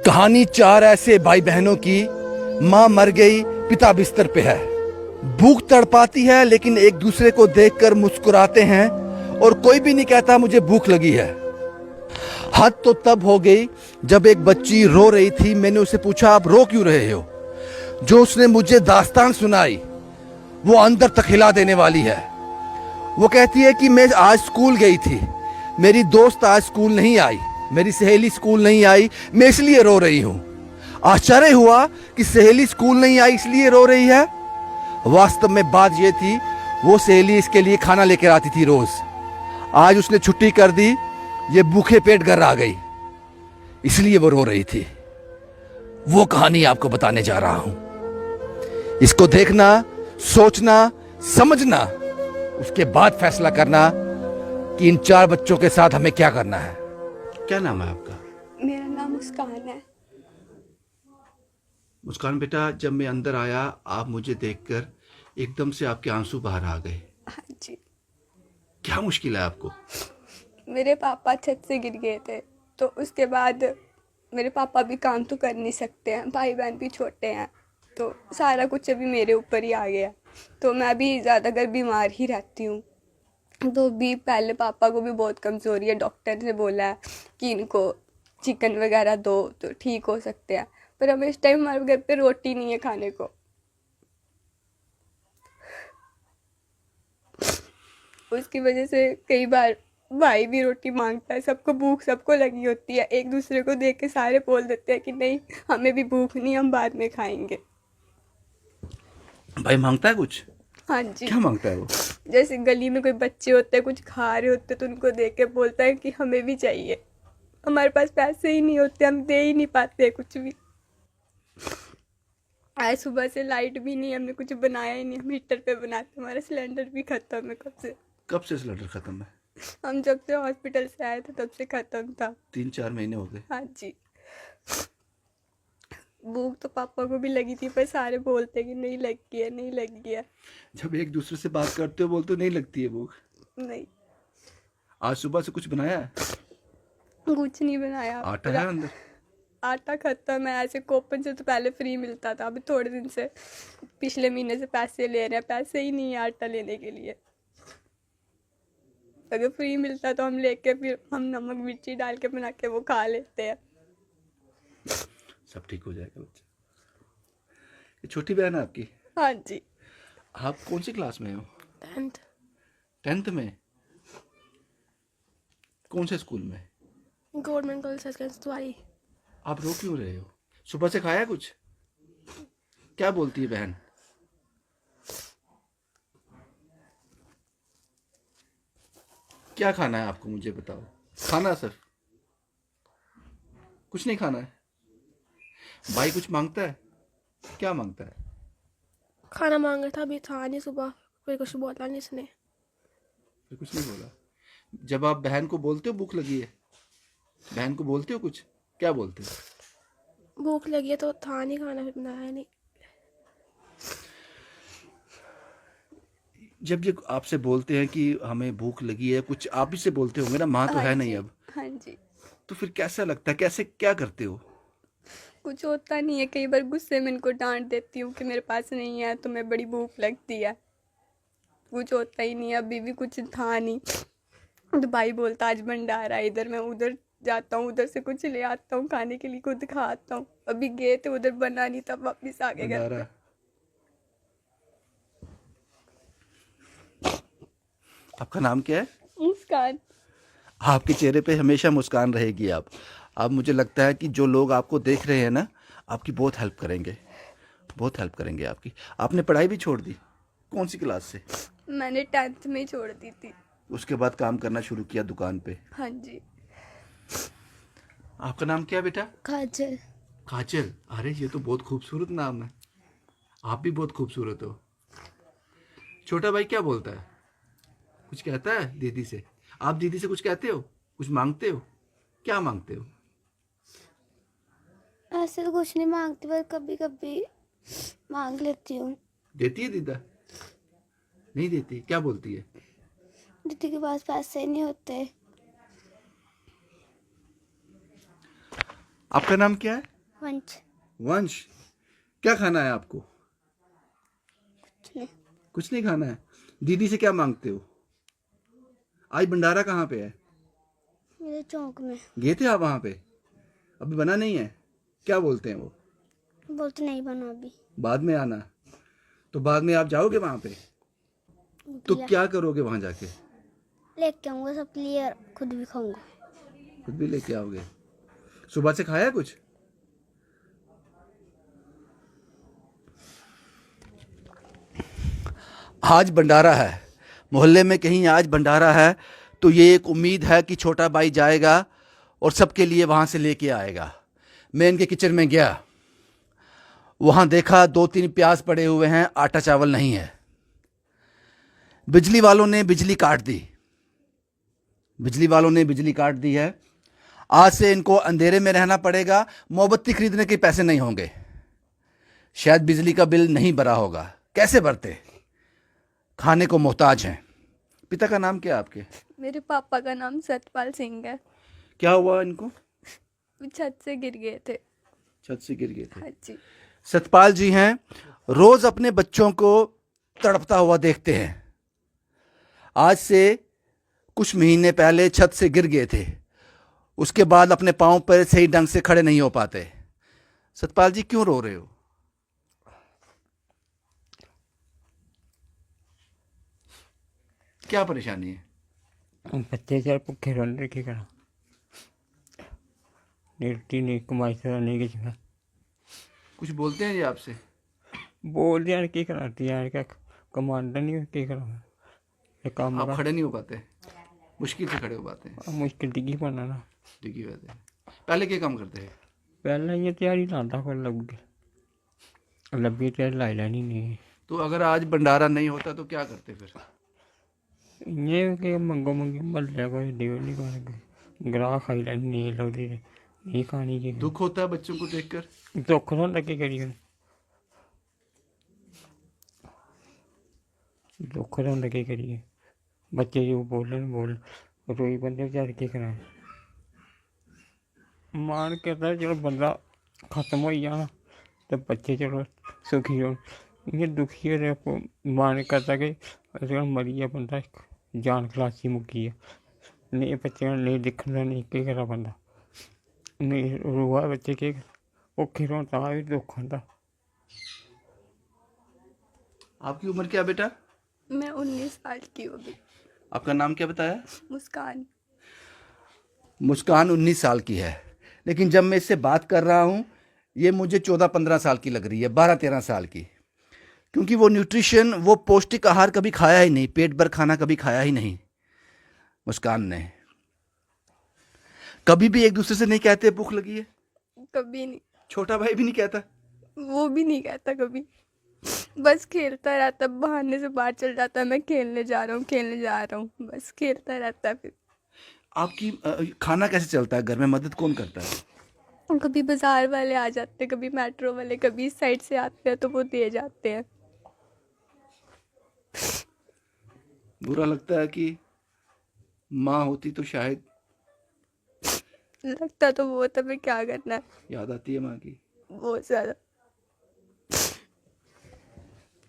कहानी चार ऐसे भाई बहनों की। माँ मर गई, पिता बिस्तर पे है। भूख तड़पाती है लेकिन एक दूसरे को देखकर मुस्कुराते हैं और कोई भी नहीं कहता मुझे भूख लगी है। हद तो तब हो गई जब एक बच्ची रो रही थी। मैंने उसे पूछा आप रो क्यों रहे हो? जो उसने मुझे दास्तान सुनाई वो अंदर तक हिला देने वाली है। वो कहती है कि मैं आज स्कूल गई थी, मेरी दोस्त आज स्कूल नहीं आई, मेरी सहेली स्कूल नहीं आई, मैं इसलिए रो रही हूं। आश्चर्य हुआ कि सहेली स्कूल नहीं आई इसलिए रो रही है। वास्तव में बात यह थी, वो सहेली इसके लिए खाना लेकर आती थी रोज। आज उसने छुट्टी कर दी, ये भूखे पेट घर आ गई, इसलिए वो रो रही थी। वो कहानी आपको बताने जा रहा हूं। इसको देखना, सोचना, समझना, उसके बाद फैसला करना कि इन चार बच्चों के साथ हमें क्या करना है। क्या नाम है आपका? मेरा नाम मुस्कान है। मुस्कान बेटा, जब मैं अंदर आया आप मुझे देखकर एकदम से आपके आंसू बाहर आ गए। हाँ जी, क्या मुश्किल है आपको? मेरे पापा छत से गिर गए थे, तो उसके बाद मेरे पापा भी काम तो कर नहीं सकते हैं, भाई बहन भी छोटे हैं, तो सारा कुछ अभी मेरे ऊपर ही आ गया। तो मैं भी ज़्यादातर बीमार ही रहती हूँ। तो भी पहले पापा को भी बहुत कमज़ोरी है, डॉक्टर ने बोला है कि इनको चिकन वगैरह दो तो ठीक हो सकते हैं, पर हमें इस टाइम हमारे घर पे रोटी नहीं है खाने को। उसकी वजह से कई बार भाई भी रोटी मांगता है। सबको भूख सबको लगी होती है, एक दूसरे को देख के सारे बोल देते हैं कि नहीं हमें भी भूख नहीं, हम बाद में खाएंगे। भाई मांगता है कुछ? हाँ जी, क्या मांगता है वो? जैसे गली में कोई बच्चे होते हैं कुछ खा रहे होते हैं तो उनको देख के बोलता है कि हमें भी चाहिए। हमारे पास पैसे ही नहीं होते, हम दे ही नहीं पाते कुछ भी। आज सुबह से लाइट भी नहीं, हमने कुछ बनाया ही नहीं, हम हीटर पे बनाते, हमारा सिलेंडर भी खत्म है कब से। कब से सिलेंडर खत्म है? हम जब से हॉस्पिटल से आए थे तब से खत्म था। 3-4 महीने हो गए। हाँ जी, भूख तो पापा को भी लगी थी, पर सारे बोलते कि नहीं लगी है, नहीं लगी है। जब एक दूसरे से बात करते हो बोलते हो नहीं लगती है भूख। नहीं, आज सुबह से कुछ बनाया है? कुछ नहीं बनाया। आटा है अंदर? आटा खत्म है। ऐसे कूपन से तो पहले फ्री मिलता था, अभी थोड़े दिन से पिछले महीने से पैसे ले रहे हैं, पैसे ही नहीं है आटा लेने के लिए। अगर फ्री मिलता तो हम लेके फिर हम नमक मिर्ची डाल के बना के वो खा लेते हैं। सब ठीक हो जाएगा बच्चा। ये छोटी बहन है आपकी? हाँ जी, आप कौन सी क्लास में हो? 10th। 10th में? कौन से स्कूल में? गवर्नमेंट गर्ल्स हाई सेकेंडरी सतवारी। आप रो क्यों रहे हो? सुबह से खाया कुछ? क्या बोलती है बहन? क्या खाना है आपको मुझे बताओ। खाना सिर्फ, कुछ नहीं खाना है? भाई कुछ मांगता है? क्या मांगता है? खाना मांगा था, अभी था नहीं, सुबह कोई कुछ बोला नहीं इसने। फिर कुछ नहीं बोला? जब आप बहन को बोलते हो भूख लगी है, बहन को बोलते हो कुछ, क्या बोलते हो? भूख लगी है तो था नहीं, खाना भी बनाया नहीं। जब ये आपसे बोलते हैं कि हमें भूख लगी है, कुछ आप ही से बोलते होंगे ना, माँ तो है नहीं अब, हाँ जी, तो फिर कैसा लगता है, कैसे क्या करते हो? कुछ होता नहीं है। कई बार गुस्से में इनको डांट देती हूँ कि मेरे पास नहीं है, तुम्हें बड़ी भूख लगती है। कुछ होता ही नहीं है, अभी भी कुछ था नहीं। तो भाई बोलता आज भंडारा है इधर, मैं उधर जाता हूँ, उधर से कुछ ले आता हूँ खाने के लिए, खुद खाता हूँ। अभी गए थे उधर, बना नहीं था, वापिस आ गए घर भंडारा। पे। आपका नाम क्या है? मुस्कान। आपके चेहरे पे हमेशा मुस्कान रहेगी। आप अब मुझे लगता है कि जो लोग आपको देख रहे हैं ना, आपकी बहुत हेल्प करेंगे, बहुत हेल्प करेंगे आपकी। आपने पढ़ाई भी छोड़ दी? कौन सी क्लास से? मैंने 10th में ही छोड़ दी थी। उसके बाद काम करना शुरू किया दुकान पे? हाँ जी। आपका नाम क्या है बेटा? काजल। काजल? अरे ये तो बहुत खूबसूरत नाम है। आप भी बहुत खूबसूरत हो। छोटा भाई क्या बोलता है? कुछ कहता है दीदी से? आप दीदी से कुछ कहते हो, कुछ मांगते हो? क्या मांगते हो? ऐसे तो कुछ नहीं मांगती, पर कभी कभी मांग लेती हूँ। देती है दीदा? नहीं देती? क्या बोलती है? दीदी के पास पैसे नहीं होते। आपका नाम क्या है? वंश वंश, क्या खाना है आपको? ने कुछ नहीं खाना है। दीदी से क्या मांगते हो? आज भंडारा कहाँ पे है? मेरे चौक में। गए थे आप वहाँ पे? अभी बना नहीं है? क्या बोलते हैं वो? बोलते नहीं बना अभी। बाद में आना। तो बाद में आप जाओगे वहाँ पे? तो क्या करोगे वहाँ जाके? लेके आऊंगा सबके लिए और खुद भी खाऊंगा। खुद भी लेके आओगे? सुबह से खाया कुछ? आज भंडारा है, मोहल्ले में कहीं आज भंडारा है, तो ये एक उम्मीद है कि छोटा भाई जाएगा और सबके लिए वहाँ से लेके आएगा। मैं इनके किचन में गया, वहाँ देखा 2-3 प्याज पड़े हुए हैं, आटा चावल नहीं है। बिजली वालों ने बिजली काट दी, बिजली वालों ने बिजली काट दी है। आज से इनको अंधेरे में रहना पड़ेगा, मोमबत्ती खरीदने के पैसे नहीं होंगे, शायद बिजली का बिल नहीं भरा होगा। कैसे भरते? खाने को मोहताज हैं। पिता का नाम क्या है आपके? मेरे पापा का नाम सतपाल सिंह है। क्या हुआ इनको? वो छत से गिर गए थे। छत से गिर गए थे। हाँ जी। सतपाल जी हैं, रोज अपने बच्चों को तड़पता हुआ देखते हैं। आज से कुछ महीने पहले छत से गिर गए थे, उसके बाद अपने पांव पर सही ढंग से खड़े नहीं हो पाते। सतपाल जी क्यों रो रहे हो? क्या परेशानी है? बच्चे चल भुखे रौंदे की करा रोटी नहीं कमाई सकदा नहीं किश ना कुछ बोलते हैं ये आपसे? बोलदे यार की कराती यार क्या कमांडा नहीं की करा ये काम आप खड़े नहीं हो पाते? मुश्किल से खड़े हो पाते हैं? मुश्किल डिगी पाना ना डिगी रहते हैं। पहले क्या काम करते हैं? पहले ये तैयारी लाता कोई लब्बी तैयारी लाई लैनी नहीं तो अगर आज भंडारा नहीं होता तो क्या करते फिर? इ'यां के मंगो मंगी म्हल्ले कोई देओ नहीं कोई ग्राह खाई लैनी नहीं लगदी नहीं खानी की दुख होता है बच्चों को देखकर? दुख होंदा केह् करिए दुख होंदा केह् करिए बच्चे जो बोलन रोई बंदे बेचारे केह् करान मन करदा चलो बंदा खत्म होई जा ते बच्चे चलो सुखी होन इ'यां दुखी होए मन करदा कि मरी जा बंदा जान खलासी मुक्की ऐ नेईं बच्चे नेईं दिक्खन नेईं केह् करै बंदा नेईं रोआ बच्चे केह् भुक्खे रौह्न तां बी दुख होंदा। आपकी उम्र क्या बेटा? मैं 19 साल की हूँ अभी। आपका नाम क्या बताया? मुस्कान। मुस्कान 19 साल की है, लेकिन जब मैं इससे बात कर रहा हूँ ये मुझे 14-15 साल की लग रही है, 12-13 साल की, क्योंकि वो न्यूट्रिशन, वो पौष्टिक आहार कभी खाया ही नहीं, पेट भर खाना कभी खाया ही नहीं। मुस्कान ने कभी भी एक दूसरे से नहीं कहते भूख लगी है? कभी नहीं। छोटा भाई भी नहीं कहता? वो भी नहीं कहता कभी, बस खेलता रहता, बहाने से बाहर चल जाता, मैं खेलने जा रहा हूँ खेलने जा रहा हूँ, बस खेलता रहता। फिर आपकी खाना कैसे चलता है घर में? मदद कौन करता है? कभी बाजार वाले आ जाते, कभी मेट्रो वाले, कभी इस साइड से आते हैं तो वो दे जाते हैं। बुरा लगता है कि माँ होती तो शायद? लगता तो वो था, फिर क्या करना है, याद आती है माँ की? बहुत ज़्यादा।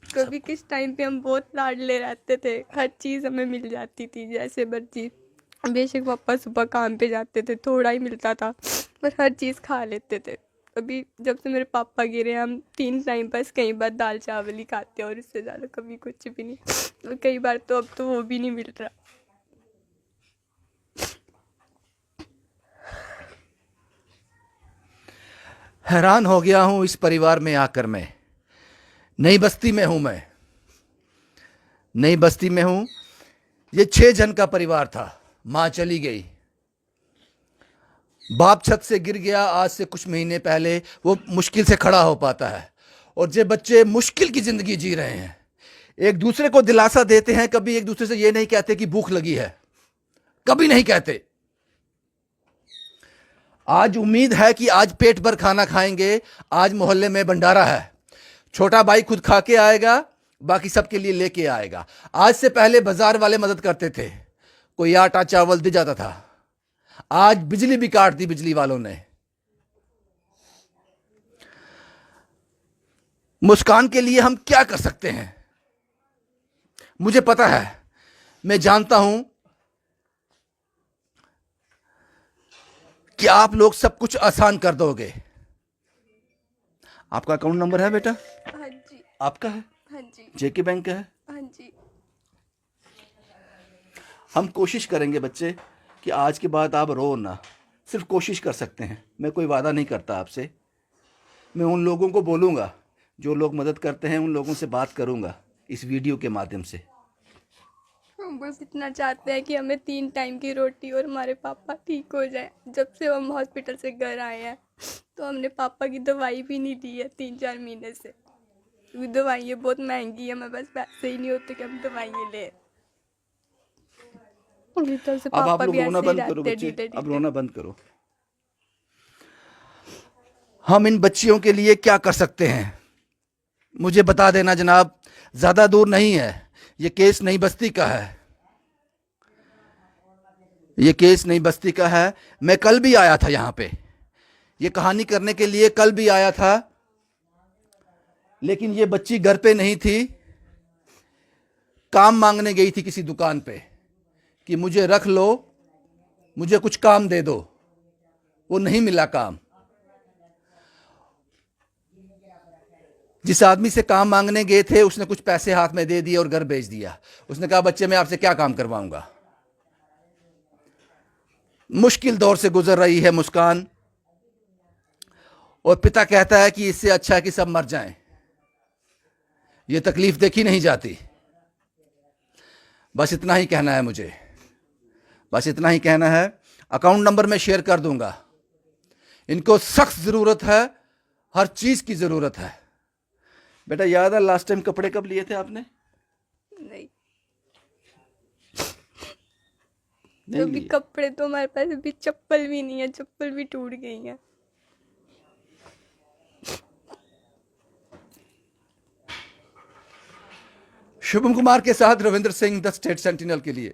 कभी किस टाइम पे हम बहुत लाडले रहते थे, हर चीज़ हमें मिल जाती थी जैसे मर्जी। बेशक पापा सुबह काम पे जाते थे, थोड़ा ही मिलता था, पर हर चीज़ खा लेते थे। अभी जब से मेरे पापा गिरे, हम 3 टाइम बस कई बार दाल चावल ही खाते हैं और इससे ज़्यादा कभी कुछ भी नहीं। और कई बार तो अब तो वो भी नहीं मिल रहा। हैरान हो गया हूं इस परिवार में आकर। मैं नई बस्ती में हूं, मैं नई बस्ती में हूं। ये 6 जन का परिवार था, मां चली गई, बाप छत से गिर गया आज से कुछ महीने पहले, वो मुश्किल से खड़ा हो पाता है, और ये बच्चे मुश्किल की जिंदगी जी रहे हैं। एक दूसरे को दिलासा देते हैं, कभी एक दूसरे से ये नहीं कहते कि भूख लगी है, कभी नहीं कहते। आज उम्मीद है कि आज पेट भर खाना खाएंगे। आज मोहल्ले में भंडारा है, छोटा भाई खुद खा के आएगा, बाकी सबके लिए लेके आएगा। आज से पहले बाजार वाले मदद करते थे, कोई आटा चावल दे जाता था। आज बिजली भी काट दी बिजली वालों ने। मुस्कान के लिए हम क्या कर सकते हैं? मुझे पता है, मैं जानता हूं कि आप लोग सब कुछ आसान कर दोगे। आपका अकाउंट नंबर है बेटा? हाँ जी। आपका है? हाँ जी। जेके बैंक का है? हाँ जी। हम कोशिश करेंगे बच्चे कि आज के बाद आप रो ना, सिर्फ कोशिश कर सकते हैं। मैं कोई वादा नहीं करता आपसे। मैं उन लोगों को बोलूँगा जो लोग मदद करते हैं, उन लोगों से बात करूँगा इस वीडियो के माध्यम से। हम बस इतना चाहते हैं कि हमें 3 टाइम की रोटी और हमारे पापा ठीक हो जाए। जब से हम हॉस्पिटल से घर आए हैं तो हमने पापा की दवाई भी नहीं ली है 3-4 महीने से, क्योंकि दवाइयाँ बहुत महंगी है। हमें बस पैसे ही नहीं होते कि हम दवाइयाँ लें। पूरी तरह से अब आप पापा लोग भी रोना ऐसे ही बंद करो रहते हैं बच्चे, ढीले अब ढीले। रोना बंद करो। हम इन बच्चियों के लिए क्या कर सकते हैं मुझे बता देना जनाब। ज्यादा दूर नहीं है, ये केस नई बस्ती का है। ये केस नई बस्ती का है। मैं कल भी आया था यहाँ पे, ये कहानी करने के लिए कल भी आया था, लेकिन ये बच्ची घर पे नहीं थी। काम मांगने गई थी किसी दुकान पे कि मुझे रख लो, मुझे कुछ काम दे दो। वो नहीं मिला काम। जिस आदमी से काम मांगने गए थे उसने कुछ पैसे हाथ में दे दिए और घर भेज दिया। उसने कहा बच्चे मैं आपसे क्या काम करवाऊंगा। मुश्किल दौर से गुजर रही है मुस्कान, और पिता कहता है कि इससे अच्छा है कि सब मर जाएं। ये तकलीफ देखी नहीं जाती। बस इतना ही कहना है मुझे, बस इतना ही कहना है। अकाउंट नंबर मैं शेयर कर दूंगा। इनको सख्त जरूरत है, हर चीज की जरूरत है। बेटा याद है लास्ट टाइम कपड़े कब लिए थे आपने? नहीं, नहीं अभी लिए। कपड़े तो हमारे पास, अभी चप्पल भी नहीं है, चप्पल भी टूट गई है। शुभम कुमार के साथ Ravindra Singh, the state sentinel के लिए।